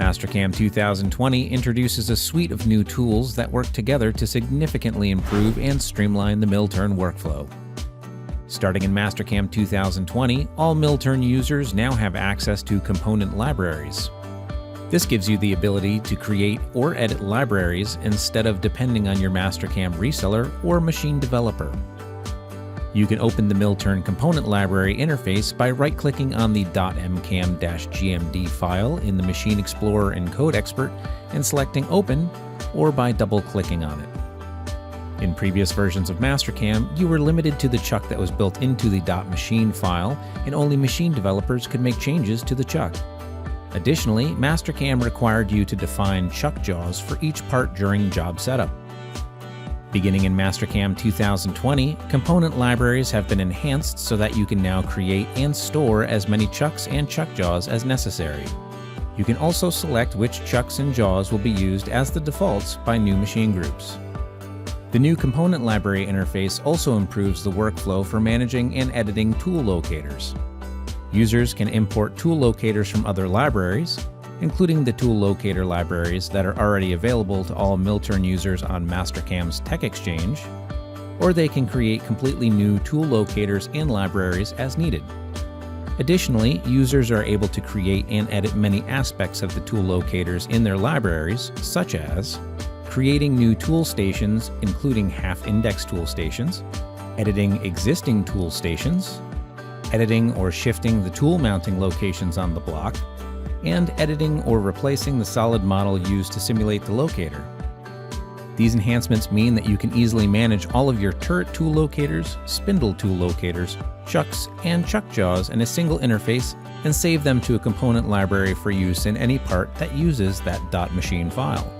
Mastercam 2020 introduces a suite of new tools that work together to significantly improve and streamline the mill turn workflow. Starting in Mastercam 2020, all mill turn users now have access to component libraries. This gives you the ability to create or edit libraries instead of depending on your Mastercam reseller or machine developer. You can open the mill turn component library interface by right-clicking on the .mcam-gmd file in the Machine Explorer and Code Expert and selecting Open, or by double-clicking on it. In previous versions of Mastercam, you were limited to the chuck that was built into the .machine file, and only machine developers could make changes to the chuck. Additionally, Mastercam required you to define chuck jaws for each part during job setup. Beginning in Mastercam 2020, component libraries have been enhanced so that you can now create and store as many chucks and chuck jaws as necessary. You can also select which chucks and jaws will be used as the defaults by new machine groups. The new component library interface also improves the workflow for managing and editing tool locators. Users can import tool locators from other libraries, including the tool locator libraries that are already available to all mill turn users on Mastercam's Tech Exchange, or they can create completely new tool locators and libraries as needed. Additionally, users are able to create and edit many aspects of the tool locators in their libraries, such as creating new tool stations, including half-index tool stations, editing existing tool stations, editing or shifting the tool mounting locations on the block, and editing or replacing the solid model used to simulate the locator. These enhancements mean that you can easily manage all of your turret tool locators, spindle tool locators, chucks, and chuck jaws in a single interface and save them to a component library for use in any part that uses that .machine file.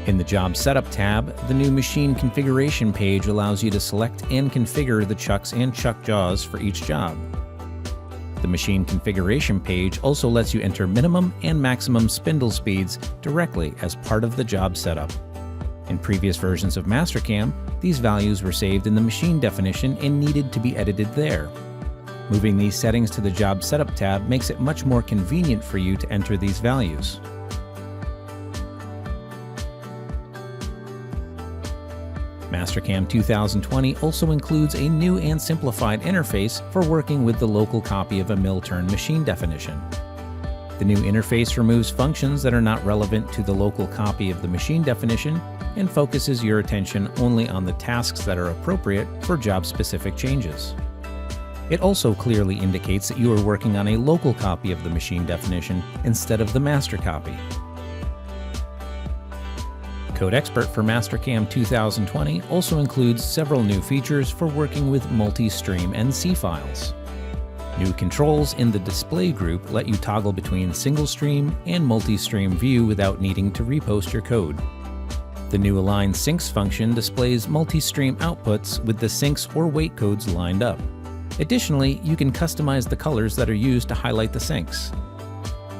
In the Job Setup tab, the new Machine Configuration page allows you to select and configure the chucks and chuck jaws for each job. The Machine Configuration page also lets you enter minimum and maximum spindle speeds directly as part of the job setup. In previous versions of Mastercam, these values were saved in the machine definition and needed to be edited there. Moving these settings to the Job Setup tab makes it much more convenient for you to enter these values. Mastercam 2020 also includes a new and simplified interface for working with the local copy of a mill turn machine definition. The new interface removes functions that are not relevant to the local copy of the machine definition and focuses your attention only on the tasks that are appropriate for job-specific changes. It also clearly indicates that you are working on a local copy of the machine definition instead of the master copy. Code Expert for Mastercam 2020 also includes several new features for working with multi-stream NC files. New controls in the display group let you toggle between single-stream and multi-stream view without needing to repost your code. The new Align Syncs function displays multi-stream outputs with the syncs or weight codes lined up. Additionally, you can customize the colors that are used to highlight the syncs.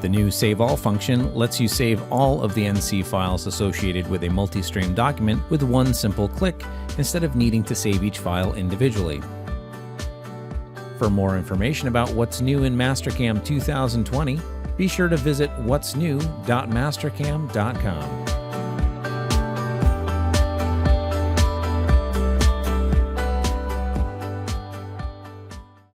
The new Save All function lets you save all of the NC files associated with a multi-stream document with one simple click instead of needing to save each file individually. For more information about what's new in Mastercam 2020, be sure to visit whatsnew.mastercam.com.